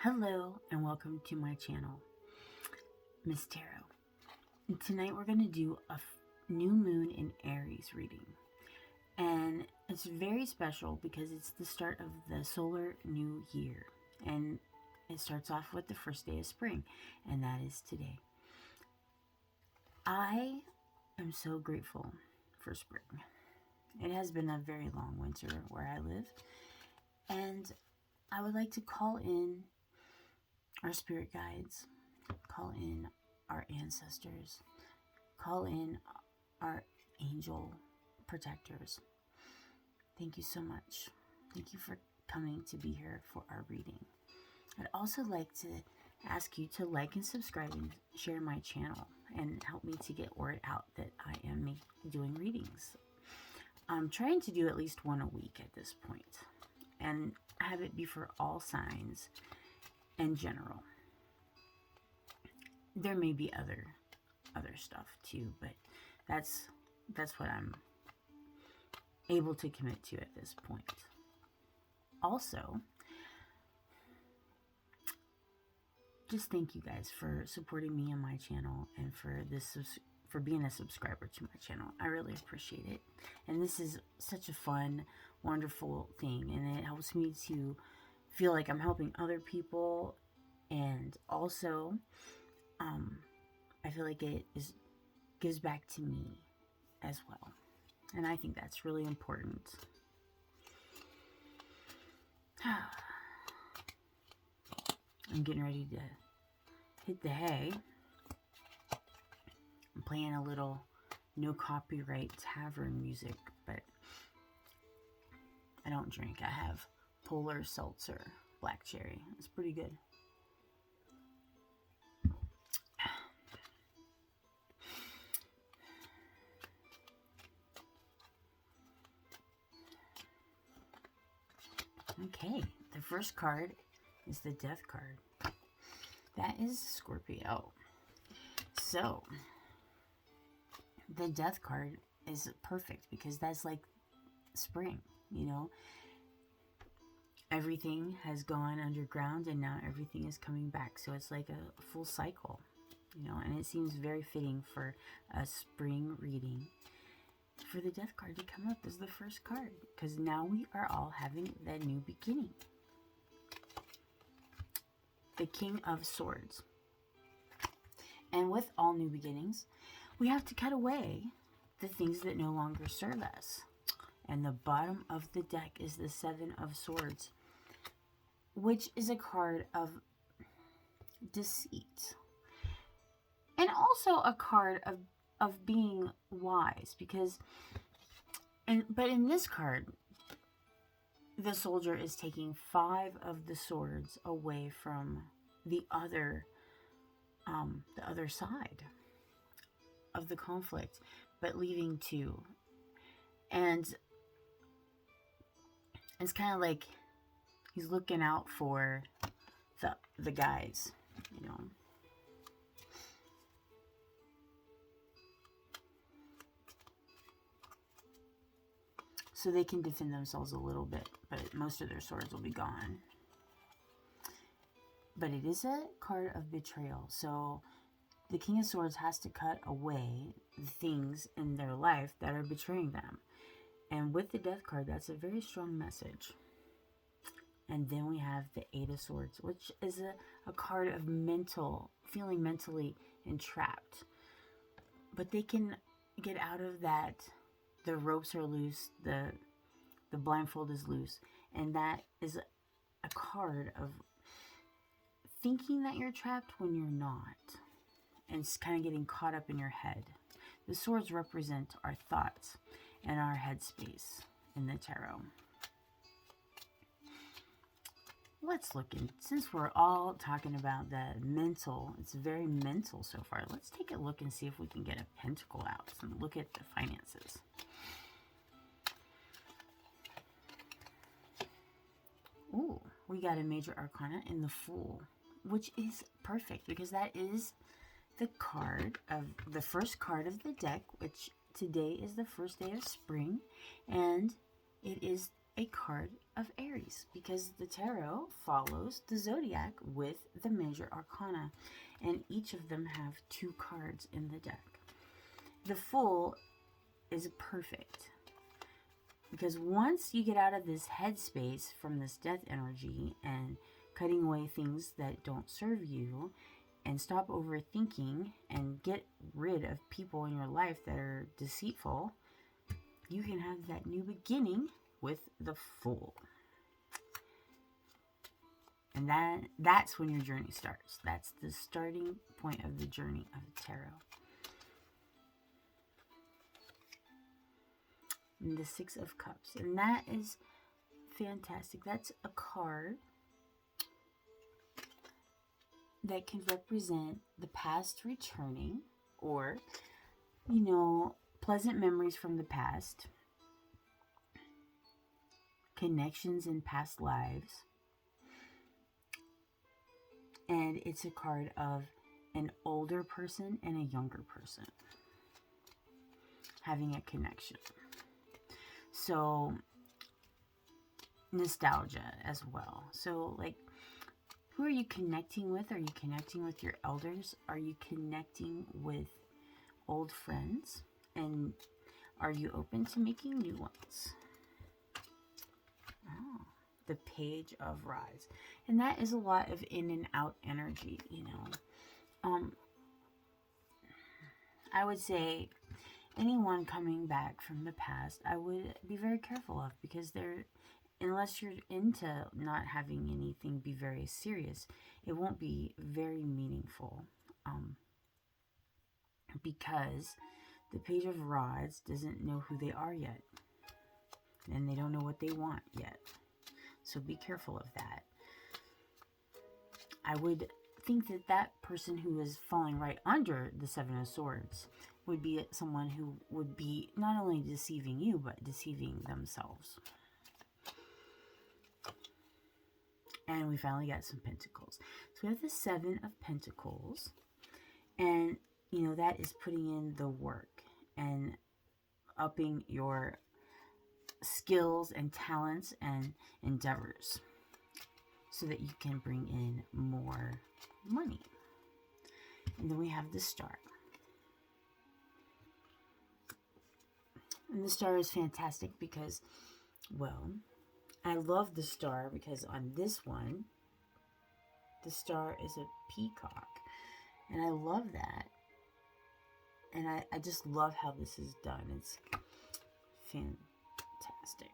Hello and welcome to my channel, Miss Tarot. And tonight we're going to do a new moon in Aries reading. And it's very special because it's the start of the solar new year. And it starts off with the first day of spring, and that is today. I am so grateful for spring. It has been a very long winter where I live, and I would like to call in our spirit guides, call in our ancestors, call in our angel protectors. Thank you so much. Thank you for coming to be here for our reading. I'd also like to ask you to like and subscribe and share my channel and help me to get word out that I am doing readings. I'm trying to do at least one a week at this point and have it be for all signs and general. There may be other stuff too, but that's what I'm able to commit to at this point. Also, just thank you guys for supporting me on my channel and for being a subscriber to my channel. I really appreciate it. And this is such a fun, wonderful thing, and it helps me to feel like I'm helping other people, and also I feel like it gives back to me as well, and I think that's really important. I'm getting ready to hit the hay. I'm playing a little no copyright tavern music, but I don't drink. I have Polar Seltzer Black Cherry. It's pretty good. Okay, the first card is the Death card. That is Scorpio. So, the Death card is perfect because that's like spring, you know. Everything has gone underground and now everything is coming back. So it's like a full cycle, you know, and it seems very fitting for a spring reading for the Death card to come up as the first card, because now we are all having that new beginning. The King of Swords. And with all new beginnings, we have to cut away the things that no longer serve us. And the bottom of the deck is the Seven of Swords, which is a card of deceit. And also a card of being wise, because but in this card, the soldier is taking 5 of the swords away from the other side of the conflict, but leaving 2. And it's kind of like he's looking out for the guys, you know. So they can defend themselves a little bit, but most of their swords will be gone. But it is a card of betrayal. So the King of Swords has to cut away the things in their life that are betraying them. And with the Death card, that's a very strong message. And then we have the Eight of Swords, which is a card of feeling mentally entrapped. But they can get out of that. The ropes are loose, the blindfold is loose, and that is a card of thinking that you're trapped when you're not, and it's kind of getting caught up in your head. The swords represent our thoughts and our headspace in the tarot. Let's look in, since we're all talking about the mental, it's very mental so far. Let's take a look and see if we can get a pentacle out and look at the finances. Ooh, we got a major arcana in the Fool, which is perfect because that is the card of the first card of the deck, which today is the first day of spring, and it is a card of Aries, because the tarot follows the zodiac with the major arcana, and each of them have 2 cards in the deck. The Fool is perfect, because once you get out of this headspace from this death energy and cutting away things that don't serve you, and stop overthinking and get rid of people in your life that are deceitful, you can have that new beginning with the Fool. And that's when your journey starts. That's the starting point of the journey of the tarot. And the 6 of Cups. And that is fantastic. That's a card that can represent the past returning, or, you know, pleasant memories from the past, connections in past lives. And it's a card of an older person and a younger person having a connection. So, nostalgia as well. So, like, who are you connecting with? Are you connecting with your elders? Are you connecting with old friends? And are you open to making new ones? Oh, the Page of Rise. And that is a lot of in and out energy, you know. I would say anyone coming back from the past, I would be very careful of, because unless you're into not having anything be very serious, it won't be very meaningful. Because the Page of Rods doesn't know who they are yet. And they don't know what they want yet. So be careful of that. I would think that that person who is falling right under the 7 of Swords would be someone who would be not only deceiving you, but deceiving themselves. And we finally got some Pentacles. So we have the 7 of Pentacles. And, you know, that is putting in the work and upping your skills and talents and endeavors so that you can bring in more money. And then we have the Star. And the Star is fantastic because, well, I love the Star because on this one, the Star is a peacock. And I love that. And I just love how this is done. It's fantastic.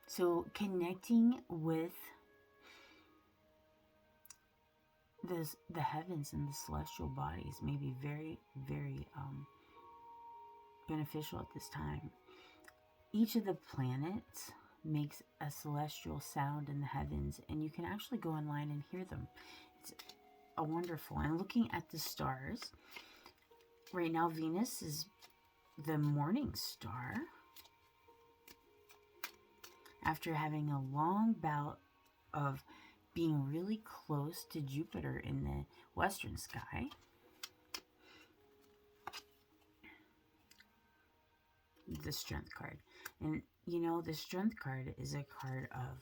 So connecting with the heavens and the celestial bodies may be very, very beneficial at this time. Each of the planets makes a celestial sound in the heavens, and you can actually go online and hear them. It's a wonderful. And looking at the stars, right now Venus is the morning star after having a long bout of being really close to Jupiter in the western sky. The Strength card. And, you know, the Strength card is a card of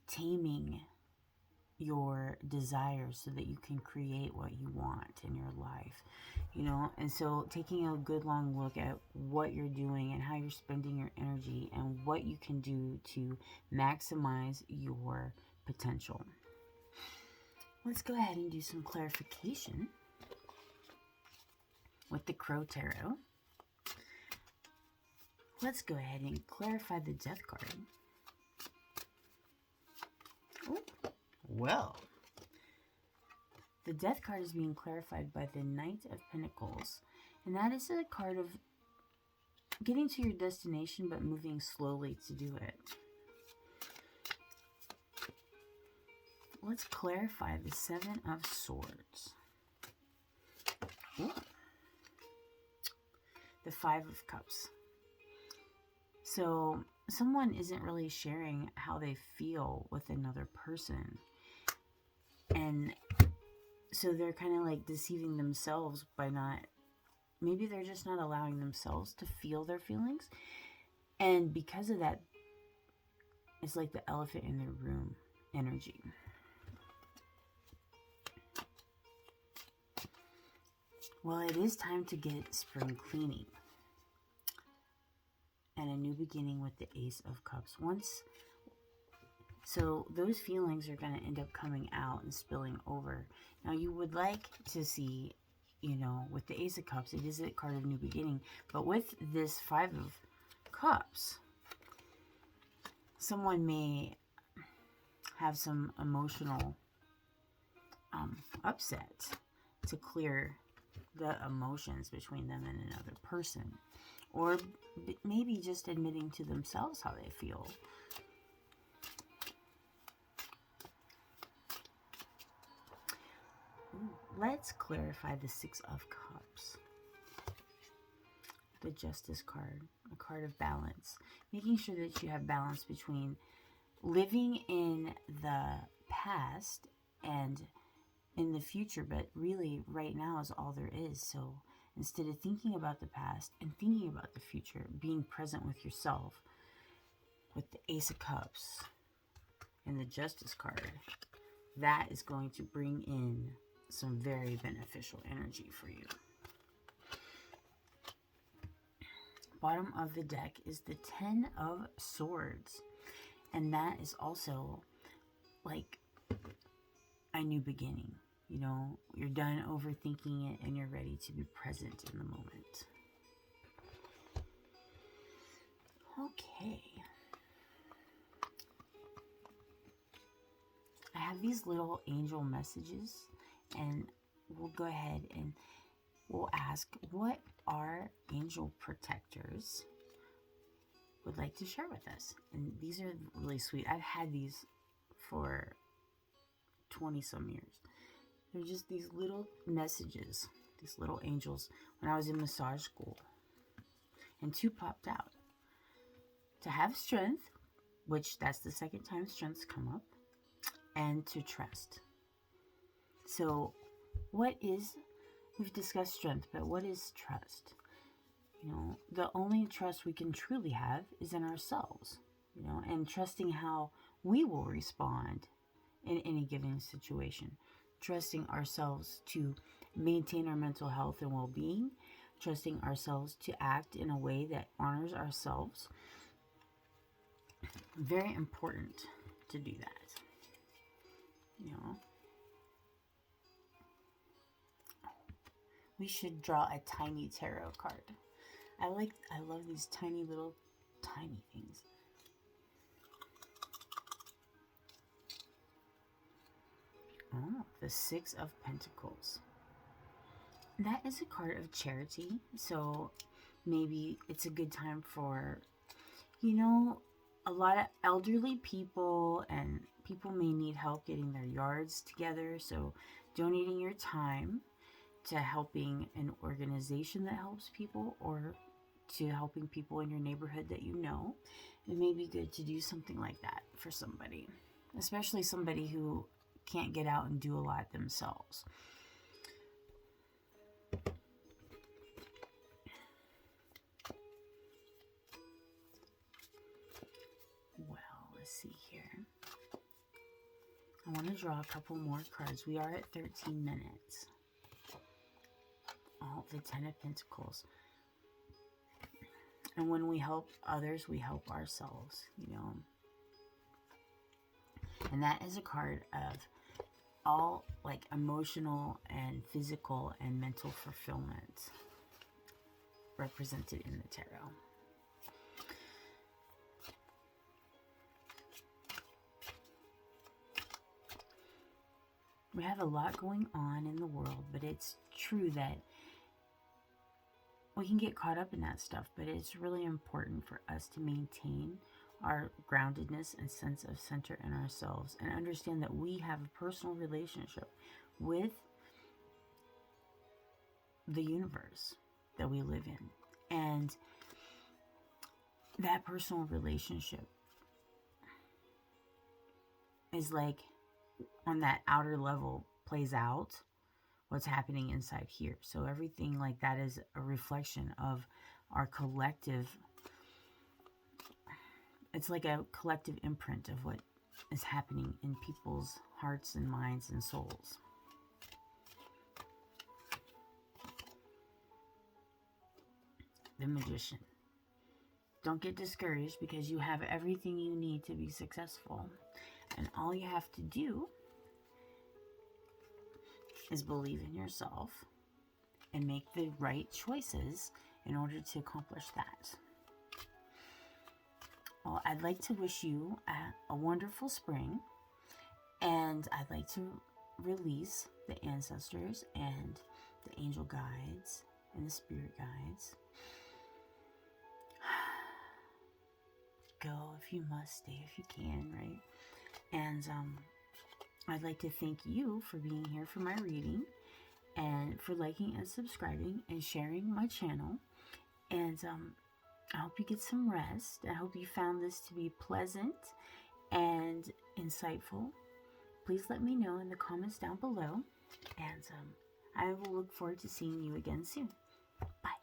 taming your desires so that you can create what you want in your life, you know. And so taking a good long look at what you're doing and how you're spending your energy and what you can do to maximize your potential. Let's go ahead and do some clarification with the Crow Tarot. Let's go ahead and clarify the Death card. Ooh. Well, the Death card is being clarified by the Knight of Pentacles, and that is a card of getting to your destination but moving slowly to do it. Let's clarify the 7 of Swords. Ooh. The 5 of Cups. So someone isn't really sharing how they feel with another person. And so they're kind of like deceiving themselves by not maybe they're just not allowing themselves to feel their feelings. And because of that, it's like the elephant in the room energy. Well, it is time to get spring cleaning and a new beginning with the Ace of Cups. So those feelings are going to end up coming out and spilling over. Now, you would like to see, with the Ace of Cups, it is a card of new beginning. But with this Five of Cups, someone may have some emotional upset to clear the emotions between them and another person. Or maybe just admitting to themselves how they feel. Let's clarify the Six of Cups. The Justice card, a card of balance. Making sure that you have balance between living in the past and in the future, but really right now is all there is. So instead of thinking about the past and thinking about the future, being present with yourself, with the Ace of Cups and the Justice card, that is going to bring in some very beneficial energy for you. Bottom of the deck is the Ten of Swords. And that is also like a new beginning. You're done overthinking it and you're ready to be present in the moment. Okay. I have these little angel messages, and we'll go ahead and we'll ask what our angel protectors would like to share with us. And these are really sweet. I've had these for 20 some years. They're just these little messages, these little angels, when I was in massage school. And two popped out. To have strength, which that's the second time strength's come up, and to trust. So we've discussed strength, but what is trust? The only trust we can truly have is in ourselves, and trusting how we will respond in any given situation. Trusting ourselves to maintain our mental health and well-being. Trusting ourselves to act in a way that honors ourselves. Very important to do that. We should draw a tiny tarot card. I love these tiny things. Oh, the Six of Pentacles. That is a card of charity. So maybe it's a good time for, a lot of elderly people, and people may need help getting their yards together. So donating your time to helping an organization that helps people, or to helping people in your neighborhood that it may be good to do something like that for somebody, especially somebody who can't get out and do a lot themselves. Well, let's see here. I want to draw a couple more cards. We are at 13 minutes. Oh, the Ten of Pentacles. And when we help others, we help ourselves, And that is a card of all like emotional and physical and mental fulfillment represented in the tarot. We have a lot going on in the world, but it's true that we can get caught up in that stuff, but it's really important for us to maintain our groundedness and sense of center in ourselves, and understand that we have a personal relationship with the universe that we live in. And that personal relationship is like on that outer level plays out what's happening inside here. So everything like that is a reflection of our collective. It's like a collective imprint of what is happening in people's hearts and minds and souls. The Magician. Don't get discouraged because you have everything you need to be successful. And all you have to do is believe in yourself and make the right choices in order to accomplish that. Well, I'd like to wish you a wonderful spring, and I'd like to release the ancestors and the angel guides and the spirit guides. Go if you must, stay if you can, right? And I'd like to thank you for being here for my reading and for liking and subscribing and sharing my channel. And I hope you get some rest. I hope you found this to be pleasant and insightful. Please let me know in the comments down below. And I will look forward to seeing you again soon. Bye.